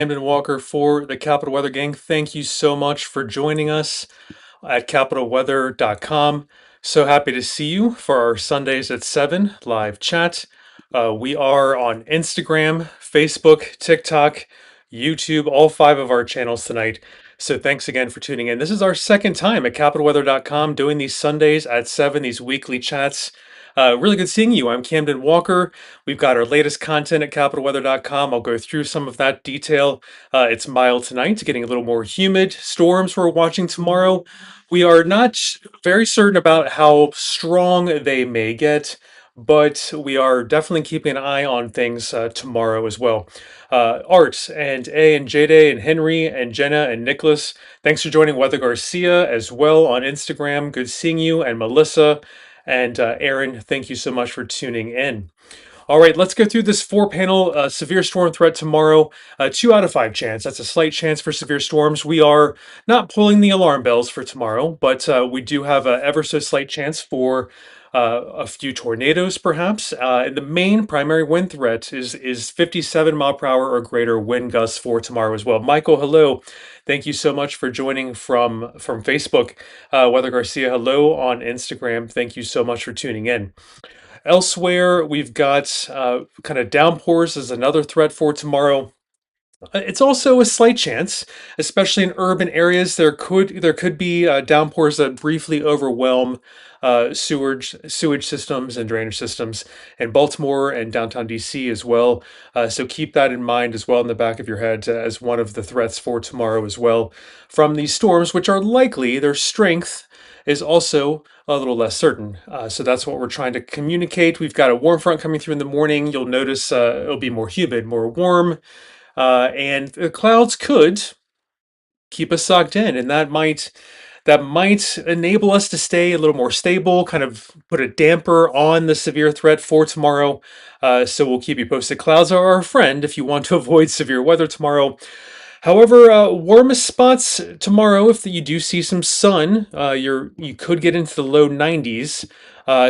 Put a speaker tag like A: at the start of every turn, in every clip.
A: Camden Walker for the Capital Weather Gang. Thank you so much for joining us at capitalweather.com. So happy to see you for our Sundays at 7 live chat. We are on Instagram, Facebook, TikTok, YouTube, all five of our channels tonight. So thanks again for tuning in. This is our second time at capitalweather.com doing these Sundays at 7, these weekly chats. Really good seeing you. I'm Camden Walker. We've got our latest content at capitalweather.com. I'll go through some of that detail. It's mild tonight, getting a little more humid. Storms we're watching tomorrow. We are not very certain about how strong they may get, but we are definitely keeping an eye on things tomorrow as well. Art and A and Jade and Henry and Jenna and Nicholas, thanks for joining. Weather Garcia as well on Instagram. Good seeing you. And Melissa and Aaron, thank you so much for tuning in. All right, let's go through this four-panel severe storm threat tomorrow. 2 out of 5 chance. That's a slight chance for severe storms. We are not pulling the alarm bells for tomorrow, but we do have a ever so slight chance for a few tornadoes, perhaps. And the main primary wind threat is 57 mile per hour or greater wind gusts for tomorrow as well. Michael, hello. Thank you so much for joining from Facebook. Weather Garcia, hello on Instagram. Thank you so much for tuning in. Elsewhere, we've got kind of downpours as another threat for tomorrow. It's also a slight chance, especially in urban areas. There could be downpours that briefly overwhelm sewage systems and drainage systems in Baltimore and downtown DC as well. So keep that in mind as well in the back of your head as one of the threats for tomorrow as well from these storms, which are likely their strength is also a little less certain. So that's what we're trying to communicate. We've got a warm front coming through in the morning. You'll notice it'll be more humid, more warm. And the clouds could keep us sucked in, and that might enable us to stay a little more stable, kind of put a damper on the severe threat for tomorrow. So we'll keep you posted. Clouds are our friend if you want to avoid severe weather tomorrow. However, warmest spots tomorrow, if you do see some sun, you could get into the low 90s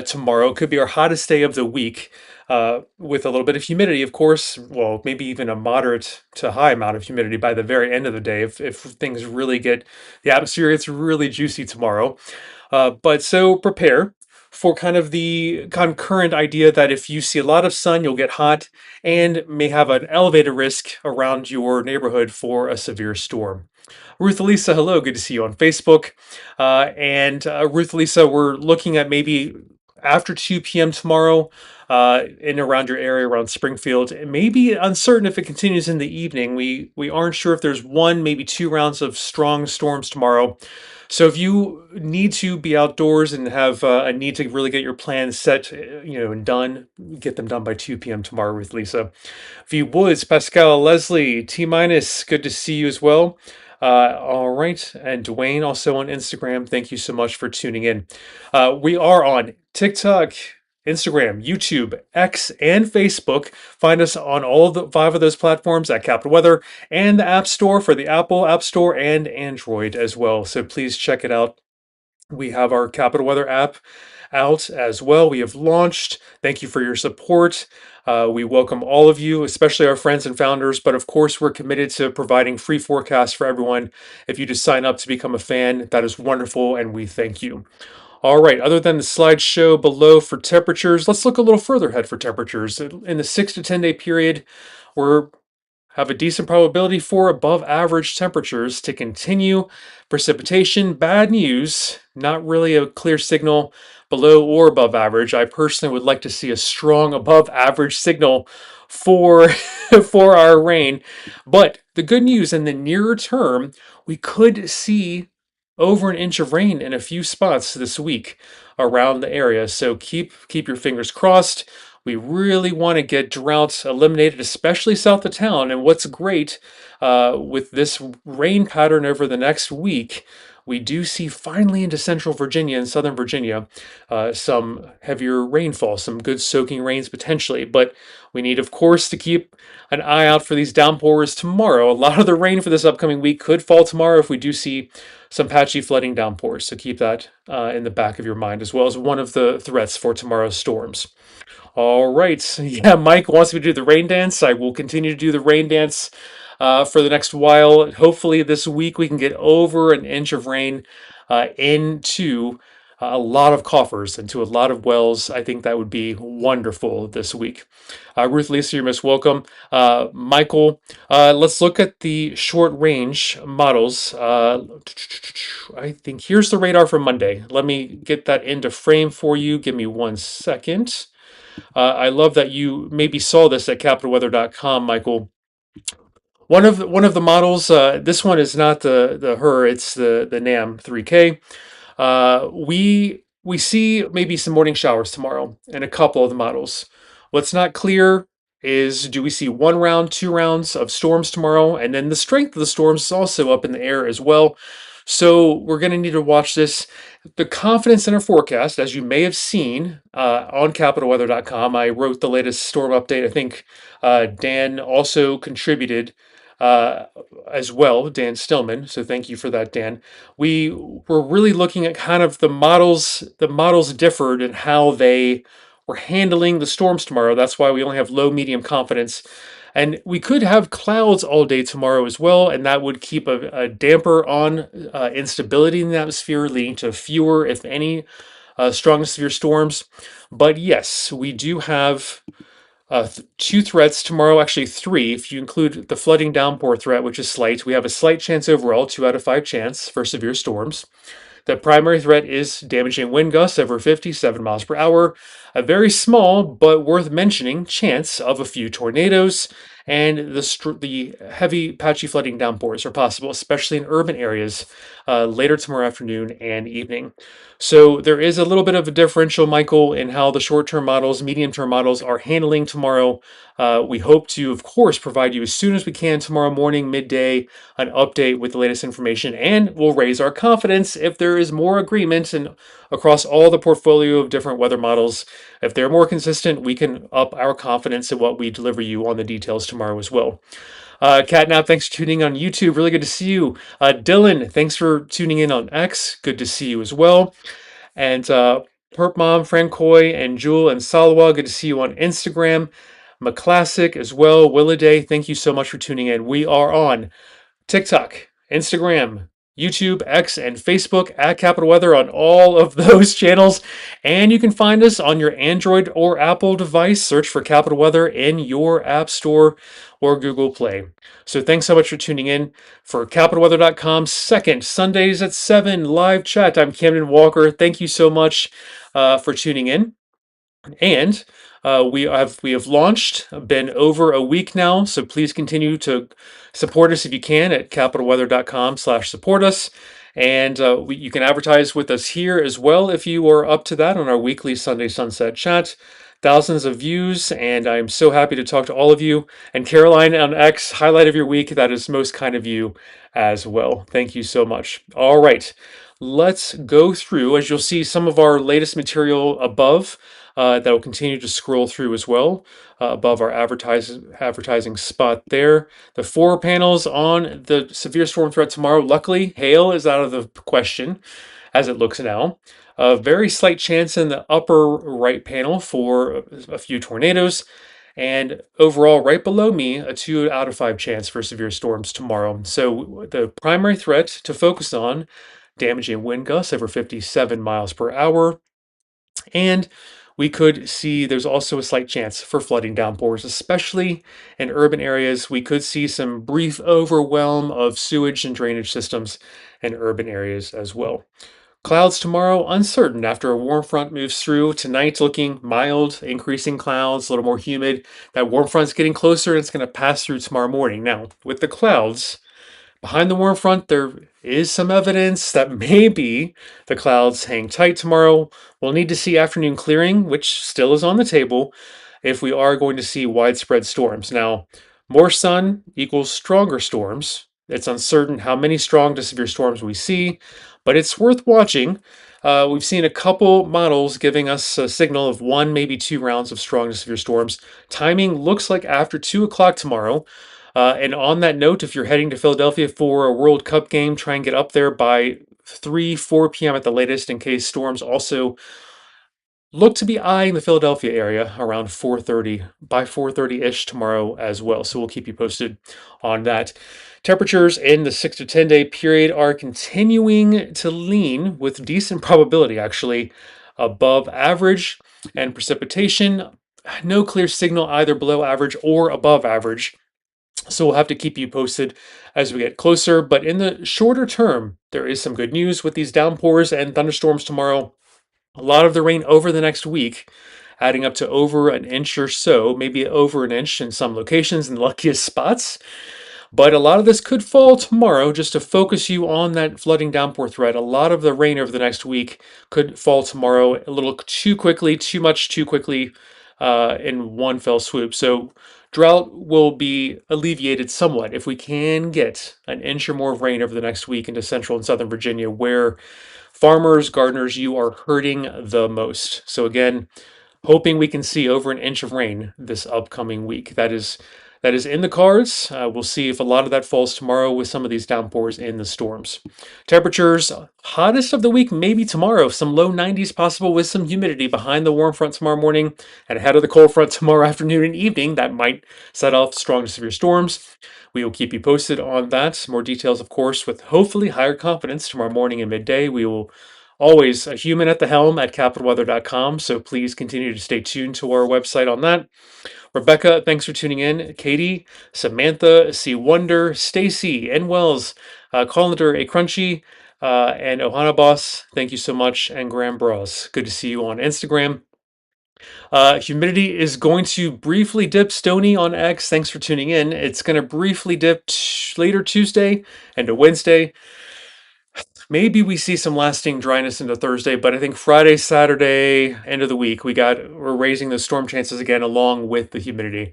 A: tomorrow. Could be our hottest day of the week, with a little bit of humidity, of course. Well, maybe even a moderate to high amount of humidity by the very end of the day if things really get the atmosphere gets really juicy tomorrow. But so prepare for kind of the concurrent idea that if you see a lot of sun, you'll get hot and may have an elevated risk around your neighborhood for a severe storm. Ruth Elisa, hello, good to see you on Facebook. And Ruth Elisa, we're looking at maybe after 2 p.m. tomorrow, in around your area, around Springfield. It may be uncertain if it continues in the evening. We aren't sure if there's one, maybe 2 rounds of strong storms tomorrow. So if you need to be outdoors and have a need to really get your plans set, and done, get them done by 2 p.m. tomorrow with Lisa. V Woods, Pascal, Leslie, T minus, good to see you as well. All right, and Dwayne also on Instagram. Thank you so much for tuning in. We are on TikTok, Instagram, YouTube, X, and Facebook. Find us on all the five of those platforms at Capital Weather and the App Store for the Apple App Store and Android as well. So please check it out. We have our Capital Weather app out as well. We have launched. Thank you for your support. We welcome all of you, especially our friends and founders. But of course, we're committed to providing free forecasts for everyone. If you just sign up to become a fan, that is wonderful, and we thank you. All right, other than the slideshow below for temperatures, let's look a little further ahead for temperatures. In the 6 to 10 day period, we're have a decent probability for above average temperatures to continue. Precipitation, bad news, not really a clear signal below or above average. I personally would like to see a strong above average signal for for our rain. But the good news in the nearer term, we could see over an inch of rain in a few spots this week around the area. So keep your fingers crossed. We really want to get droughts eliminated, especially south of town. And what's great with this rain pattern over the next week, we do see finally into central Virginia and southern Virginia some heavier rainfall, some good soaking rains potentially. But we need, of course, to keep an eye out for these downpours tomorrow. A lot of the rain for this upcoming week could fall tomorrow if we do see some patchy flooding downpours. So keep that in the back of your mind, as well as one of the threats for tomorrow's storms. All right. Yeah, Mike wants me to do the rain dance. I will continue to do the rain dance for the next while. Hopefully, this week we can get over an inch of rain into a lot of coffers, into a lot of wells. I think that would be wonderful this week. Ruth Lisa, you're most welcome. Michael, let's look at the short range models. I think here's the radar for Monday. Let me get that into frame for you. Give me 1 second. I love that you maybe saw this at capitalweather.com, Michael. One of the models. This one is not the HER. It's the NAM 3K. We see maybe some morning showers tomorrow in a couple of the models. What's not clear is, do we see 1 round, 2 rounds of storms tomorrow? And then the strength of the storms is also up in the air as well. So we're going to need to watch this. The confidence in our forecast, as you may have seen on capitalweather.com, I wrote the latest storm update. I think Dan also contributed uh, as well, Dan Stillman. So thank you for that, Dan. We were really looking at kind of the models. The models differed in how they were handling the storms tomorrow. That's why we only have low, medium confidence. And we could have clouds all day tomorrow as well, and that would keep a damper on instability in the atmosphere, leading to fewer, if any, strong severe storms. But yes, we do have two threats tomorrow, actually three, if you include the flooding downpour threat, which is slight. We have a slight chance overall, 2 out of 5 chance for severe storms. The primary threat is damaging wind gusts over 57 miles per hour, a very small but worth mentioning chance of a few tornadoes, and the heavy patchy flooding downpours are possible, especially in urban areas later tomorrow afternoon and evening. So there is a little bit of a differential, Michael, in how the short-term models, medium-term models are handling tomorrow. We hope to, of course, provide you as soon as we can tomorrow morning, midday, an update with the latest information, and we'll raise our confidence if there is more agreement and across all the portfolio of different weather models. If they're more consistent, we can up our confidence in what we deliver you on the details tomorrow as well. Catnap, thanks for tuning in on YouTube. Really good to see you. Dylan, thanks for tuning in on X. Good to see you as well. And Perp Mom, Francois, and Jewel and Salawa, good to see you on Instagram. McClassic as well. Willaday, thank you so much for tuning in. We are on TikTok, Instagram, YouTube, X, and Facebook at Capital Weather on all of those channels. And you can find us on your Android or Apple device. Search for Capital Weather in your App Store or Google Play. So thanks so much for tuning in for CapitalWeather.com second Sundays at 7 live chat. I'm Camden Walker. Thank you so much for tuning in. And we have launched, been over a week now, so please continue to support us if you can at capitalweather.com/support us. And you can advertise with us here as well if you are up to that on our weekly Sunday Sunset chat. Thousands of views, and I'm so happy to talk to all of you. And Caroline on X, highlight of your week, that is most kind of you as well. Thank you so much. All right, let's go through, as you'll see, some of our latest material above that will continue to scroll through as well above our advertising spot there. The 4 panels on the severe storm threat tomorrow. Luckily, hail is out of the question as it looks now. A very slight chance in the upper right panel for a few tornadoes. And overall, right below me, a 2 out of 5 chance for severe storms tomorrow. So the primary threat to focus on, damaging wind gusts over 57 miles per hour. And we could see there's also a slight chance for flooding downpours, especially in urban areas. We could see some brief overwhelm of sewage and drainage systems in urban areas as well. Clouds tomorrow, uncertain after a warm front moves through. Tonight, looking mild, increasing clouds, a little more humid. That warm front's getting closer and it's going to pass through tomorrow morning. Now, with the clouds, behind the warm front, there is some evidence that maybe the clouds hang tight tomorrow. We'll need to see afternoon clearing, which still is on the table, if we are going to see widespread storms. Now, more sun equals stronger storms. It's uncertain how many strong to severe storms we see, but it's worth watching. We've seen a couple models giving us a signal of 1, maybe 2 rounds of strong to severe storms. Timing looks like after 2 o'clock tomorrow. And on that note, if you're heading to Philadelphia for a World Cup game, try and get up there by 3, 4 p.m. at the latest in case storms also look to be eyeing the Philadelphia area around 4:30 by 4:30-ish tomorrow as well. So we'll keep you posted on that. Temperatures in the 6 to 10 day period are continuing to lean with decent probability actually above average, and precipitation no clear signal either below average or above average. So we'll have to keep you posted as we get closer. But in the shorter term, there is some good news with these downpours and thunderstorms tomorrow. A lot of the rain over the next week, adding up to over an inch or so, maybe over an inch in some locations in the luckiest spots. But a lot of this could fall tomorrow. Just to focus you on that flooding downpour threat, a lot of the rain over the next week could fall tomorrow a little too quickly, too much too quickly in one fell swoop. So drought will be alleviated somewhat if we can get an inch or more of rain over the next week into central and southern Virginia, where farmers, gardeners, you are hurting the most. So again, hoping we can see over an inch of rain this upcoming week. That is in the cards. We'll see if a lot of that falls tomorrow with some of these downpours in the storms. Temperatures, hottest of the week, maybe tomorrow. Some low 90s possible with some humidity behind the warm front tomorrow morning and ahead of the cold front tomorrow afternoon and evening. That might set off strong to severe storms. We will keep you posted on that. More details, of course, with hopefully higher confidence tomorrow morning and midday. We will always a human at the helm at capitalweather.com. So please continue to stay tuned to our website on that. Rebecca, thanks for tuning in. Katie, Samantha, C. Wonder, Stacy, N. Wells, Colander, A. Crunchy, and Ohana Boss, thank you so much. And Graham Bros, good to see you on Instagram. Humidity is going to briefly dip. Stony on X, thanks for tuning in. It's going to briefly dip later Tuesday and to Wednesday. Maybe we see some lasting dryness into Thursday, but I think Friday, Saturday, end of the week, we're raising the storm chances again along with the humidity.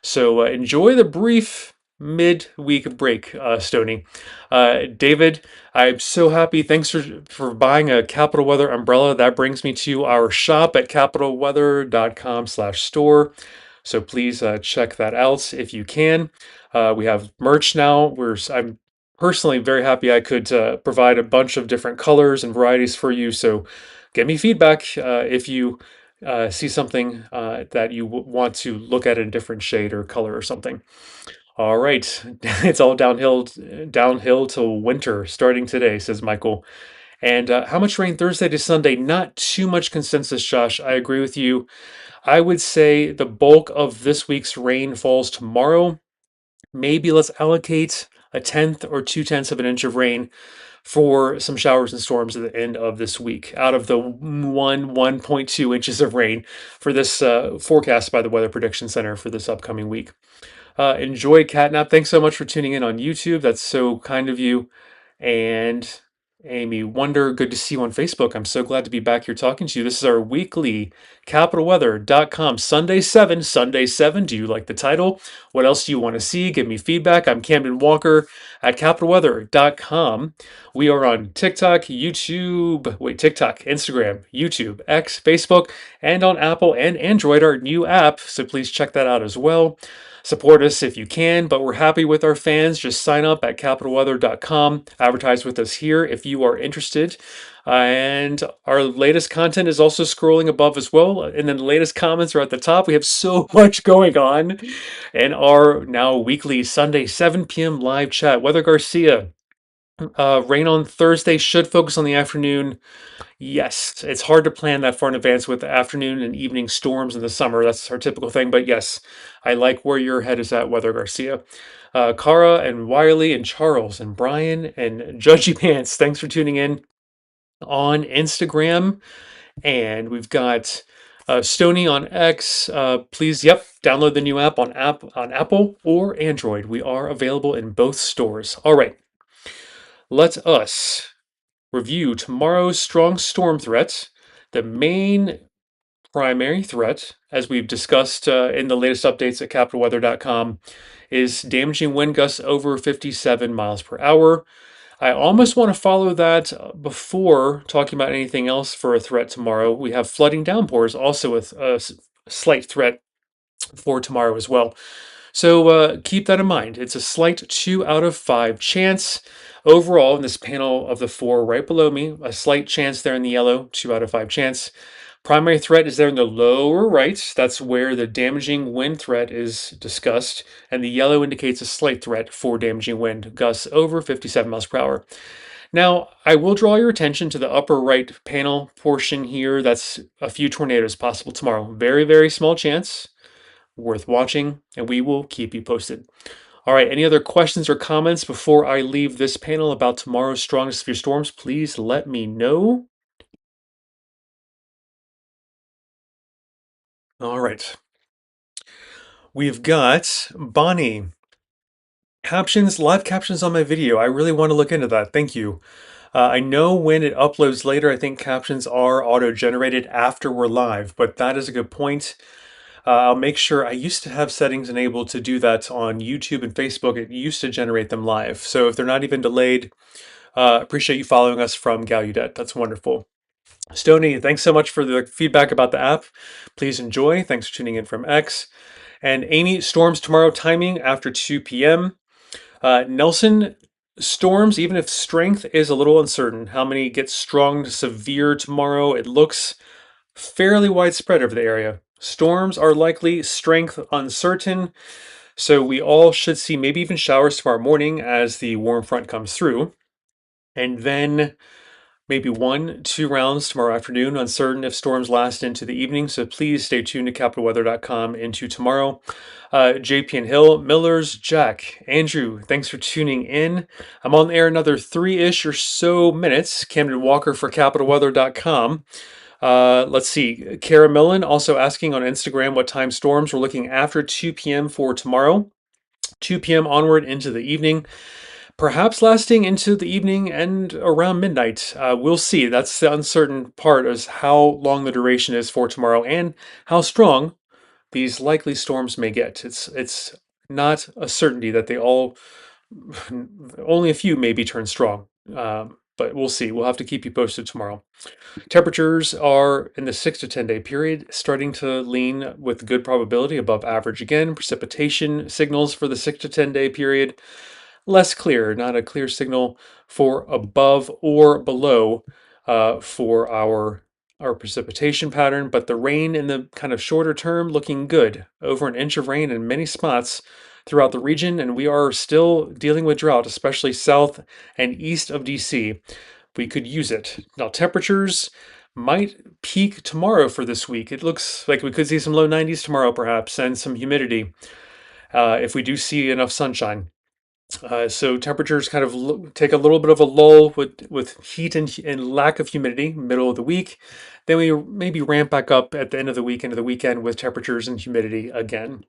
A: So enjoy the brief mid-week break, Stony. David, I'm so happy. Thanks for buying a Capital Weather umbrella. That brings me to our shop at capitalweather.com/store. So please check that out if you can. We have merch now. I'm personally very happy I could provide a bunch of different colors and varieties for you. So give me feedback if you see something that you want to look at in a different shade or color or something. All right, it's all downhill till winter starting today, says Michael. And how much rain Thursday to Sunday? Not too much consensus, Josh. I agree with you. I would say the bulk of this week's rain falls tomorrow. Maybe let's allocate a tenth or 2/10 of an inch of rain for some showers and storms at the end of this week out of the 1.2 inches of rain for this forecast by the Weather Prediction Center for this upcoming week. Enjoy Catnap. Thanks so much for tuning in on YouTube. That's so kind of you. And Amy Wonder, good to see you on Facebook. I'm so glad to be back here talking to you. This is our weekly capitalweather.com Sunday 7. Sunday 7. Do you like the title? What else do you want to see? Give me feedback. I'm Camden Walker at capitalweather.com. We are on TikTok, Instagram, YouTube, X, Facebook, and on Apple and Android, our new app. So please check that out as well. Support us if you can, but we're happy with our fans. Just sign up at capitalweather.com. Advertise with us here if you are interested. And our latest content is also scrolling above as well. And then the latest comments are at the top. We have so much going on in our now weekly Sunday 7 p.m. live chat. Weather Garcia, rain on Thursday should focus on the afternoon. Yes, it's hard to plan that far in advance with afternoon and evening storms in the summer. That's our typical thing. But yes, I like where your head is at, Weather Garcia. Cara and Wiley and Charles and Brian and Judgy Pants, thanks for tuning in on Instagram. And we've got Stony on X. Please, download the new app on Apple or Android. We are available in both stores. All right, let us review tomorrow's strong storm threats. The main primary threat, as we've discussed in the latest updates at capitalweather.com, is damaging wind gusts over 57 miles per hour. I almost want to follow that before talking about anything else for a threat tomorrow. We have flooding downpours, also with a slight threat for tomorrow as well. So keep that in mind. It's a slight 2 out of 5 chance. Overall, in this panel of the 4 right below me, a slight chance there in the yellow, 2 out of 5 chance. Primary threat is there in the lower right. That's where the damaging wind threat is discussed, and the yellow indicates a slight threat for damaging wind, gusts over 57 miles per hour. Now, I will draw your attention to the upper right panel portion here. That's a few tornadoes possible tomorrow. Very, very small chance, worth watching, and we will keep you posted. All right, any other questions or comments before I leave this panel about tomorrow's strongest severe storms? Please let me know. All right. We've got Bonnie. Captions, live captions on my video. I really want to look into that. Thank you. I know when it uploads later, I think captions are auto-generated after we're live, but that is a good point. I'll make sure. I used to have settings enabled to do that on YouTube and Facebook. It used to generate them live. So if they're not even delayed, appreciate you following us from Gallaudet. That's wonderful. Stony, thanks so much for the feedback about the app. Please enjoy. Thanks for tuning in from X. And Amy, storms tomorrow timing after 2 p.m. Nelson, storms, even if strength is a little uncertain, how many get strong to severe tomorrow? It looks fairly widespread over the area. Storms are likely, strength uncertain. So we all should see maybe even showers tomorrow morning as the warm front comes through. And then maybe 1, 2 rounds tomorrow afternoon. Uncertain if storms last into the evening. So please stay tuned to capitalweather.com into tomorrow. JP and Hill, Millers, Jack, Andrew, thanks for tuning in. I'm on the air another 3-ish or so minutes. Camden Walker for capitalweather.com. Let's see. Kara Millen also asking on Instagram what time storms we're looking after 2 p.m. for tomorrow. 2 p.m. onward into the evening, perhaps lasting into the evening and around midnight. We'll see. That's the uncertain part, is how long the duration is for tomorrow and how strong these likely storms may get. It's not a certainty that they all, only a few maybe turn strong. But we'll see. We'll have to keep you posted tomorrow. Temperatures are in the 6 to 10 day period starting to lean with good probability above average again. Precipitation signals for the 6 to 10 day period less clear, not a clear signal for above or below for our precipitation pattern, but the rain in the kind of shorter term looking good. Over an inch of rain in many spots throughout the region, and we are still dealing with drought, especially south and east of DC. We could use it. Now, temperatures might peak tomorrow for this week. It looks like we could see some low 90s tomorrow, perhaps, and some humidity if we do see enough sunshine. So temperatures kind of take a little bit of a lull with heat and lack of humidity middle of the week. Then we maybe ramp back up at the end of the week into the weekend with temperatures and humidity again.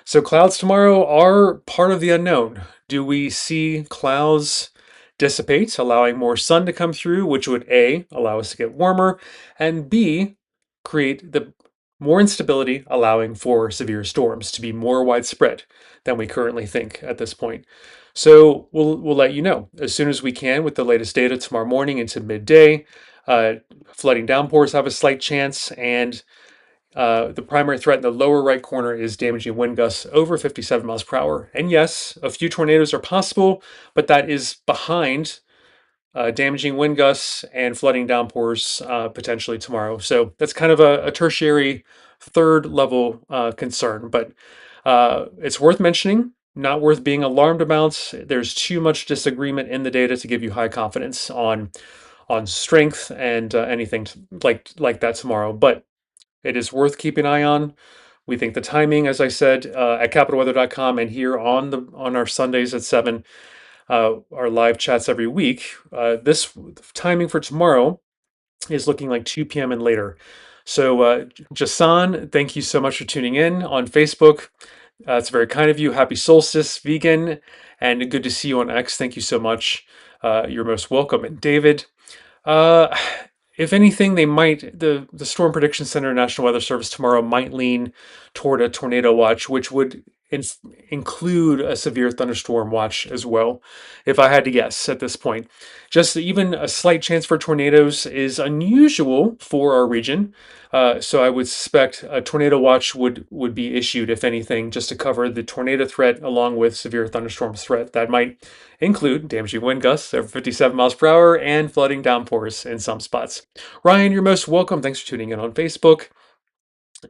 A: So clouds tomorrow are part of the unknown. Do we see clouds dissipate, allowing more sun to come through, which would A, allow us to get warmer, and B, create the more instability, allowing for severe storms to be more widespread than we currently think at this point. So we'll let you know as soon as we can with the latest data tomorrow morning into midday. Flooding downpours have a slight chance, and the primary threat in the lower right corner is damaging wind gusts over 57 miles per hour. And yes, a few tornadoes are possible, but that is behind damaging wind gusts and flooding downpours potentially tomorrow. So that's kind of a tertiary third level concern, but it's worth mentioning, not worth being alarmed about. There's too much disagreement in the data to give you high confidence on strength and anything like that tomorrow, but it is worth keeping an eye on. We think the timing, as I said, at capitalweather.com and here on our Sundays at 7, our live chats every week. This timing for tomorrow is looking like 2 p.m. and later. So, Jason, thank you so much for tuning in on Facebook. It's very kind of you. Happy solstice, vegan, and good to see you on X. Thank you so much. You're most welcome. And David, uh, if anything, the Storm Prediction Center National Weather Service tomorrow might lean toward a tornado watch, which would in- include a severe thunderstorm watch as well, if I had to guess at this point. Just even a slight chance for tornadoes is unusual for our region. So I would suspect a tornado watch would be issued, if anything, just to cover the tornado threat along with severe thunderstorm threat. That might include damaging wind gusts over 57 miles per hour and flooding downpours in some spots. Ryan, you're most welcome. Thanks for tuning in on Facebook.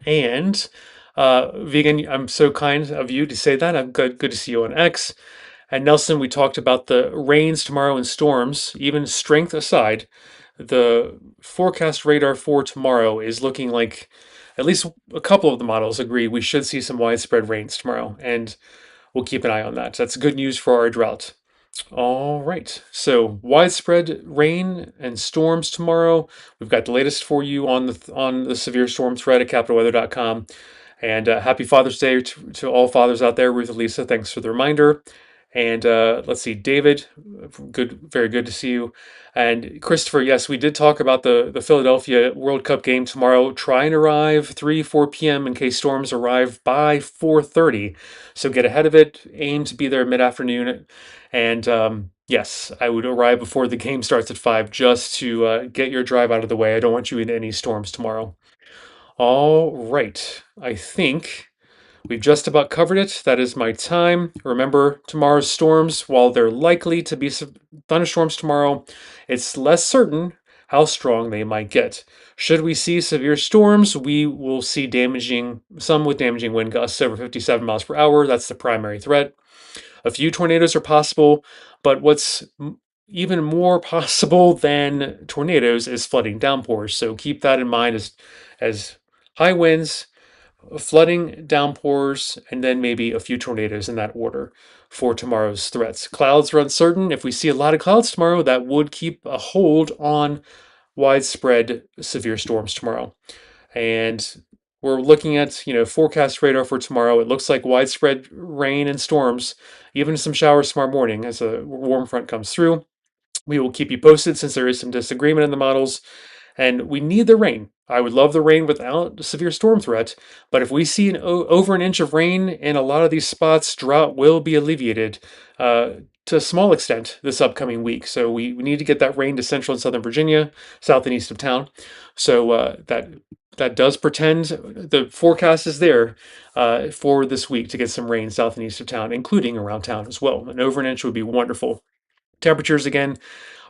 A: And Vegan, I'm so kind of you to say that. I'm good to see you on X. And Nelson, we talked about the rains tomorrow and storms. Even strength aside, the forecast radar for tomorrow is looking like at least a couple of the models agree we should see some widespread rains tomorrow, and we'll keep an eye on that. That's good news for our drought. All right. So widespread rain and storms tomorrow. We've got the latest for you on the severe storm threat at capitalweather.com. And happy Father's Day to all fathers out there. Ruth and Lisa, thanks for the reminder. And let's see, David, good, very good to see you. And Christopher, yes, we did talk about the Philadelphia World Cup game tomorrow. Try and arrive 4 p.m. in case storms arrive by 4:30. So get ahead of it. Aim to be there mid-afternoon. And yes, I would arrive before the game starts at 5 just to get your drive out of the way. I don't want you in any storms tomorrow. All right. I think we've just about covered it. That is my time. Remember, tomorrow's storms, while they're likely to be thunderstorms tomorrow, it's less certain how strong they might get. Should we see severe storms, we will see some with damaging wind gusts over 57 miles per hour. That's the primary threat. A few tornadoes are possible, but what's even more possible than tornadoes is flooding downpours. So keep that in mind as high winds, flooding, downpours, and then maybe a few tornadoes in that order for tomorrow's threats. Clouds are uncertain. If we see a lot of clouds tomorrow, that would keep a hold on widespread severe storms tomorrow. And we're looking at, forecast radar for tomorrow. It looks like widespread rain and storms, even some showers tomorrow morning as a warm front comes through. We will keep you posted since there is some disagreement in the models, and we need the rain. I would love the rain without a severe storm threat, but if we see over an inch of rain in a lot of these spots, drought will be alleviated to a small extent this upcoming week. So we need to get that rain to central and southern Virginia, south and east of town. So that does pretend the forecast is there for this week to get some rain south and east of town, including around town as well. And over an inch would be wonderful. Temperatures again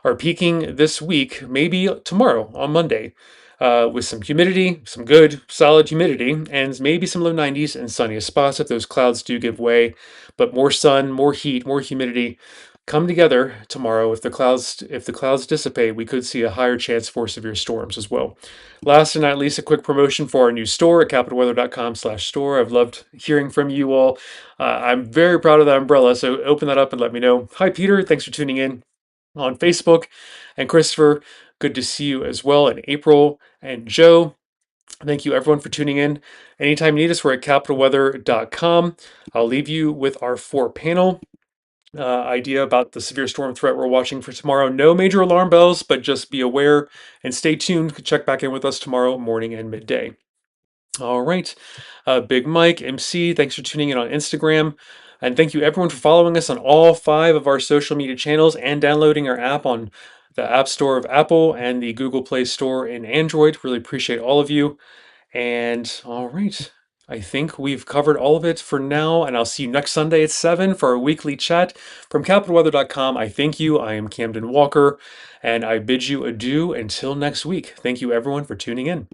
A: are peaking this week, maybe tomorrow on Monday, with some humidity, some good solid humidity, and maybe some low 90s and sunniest spots if those clouds do give way. But more sun, more heat, more humidity come together tomorrow. If the clouds dissipate, we could see a higher chance for severe storms as well. Last and not least, a quick promotion for our new store at capitalweather.com/store. I've loved hearing from you all. I'm very proud of that umbrella, so open that up and let me know. Hi, Peter. Thanks for tuning in on Facebook. And Christopher, good to see you as well. And April and Joe, thank you everyone for tuning in. Anytime you need us, we're at capitalweather.com. I'll leave you with our 4 panel idea about the severe storm threat we're watching for tomorrow. No major alarm bells, but just be aware and stay tuned. Check back in with us tomorrow morning and midday. All right. Big Mike, MC, thanks for tuning in on Instagram. And thank you everyone for following us on all 5 of our social media channels and downloading our app on the App Store of Apple and the Google Play Store in Android. Really appreciate all of you. And all right, I think we've covered all of it for now. And I'll see you next Sunday at 7 for our weekly chat from capitalweather.com. I thank you. I am Camden Walker, and I bid you adieu until next week. Thank you everyone for tuning in.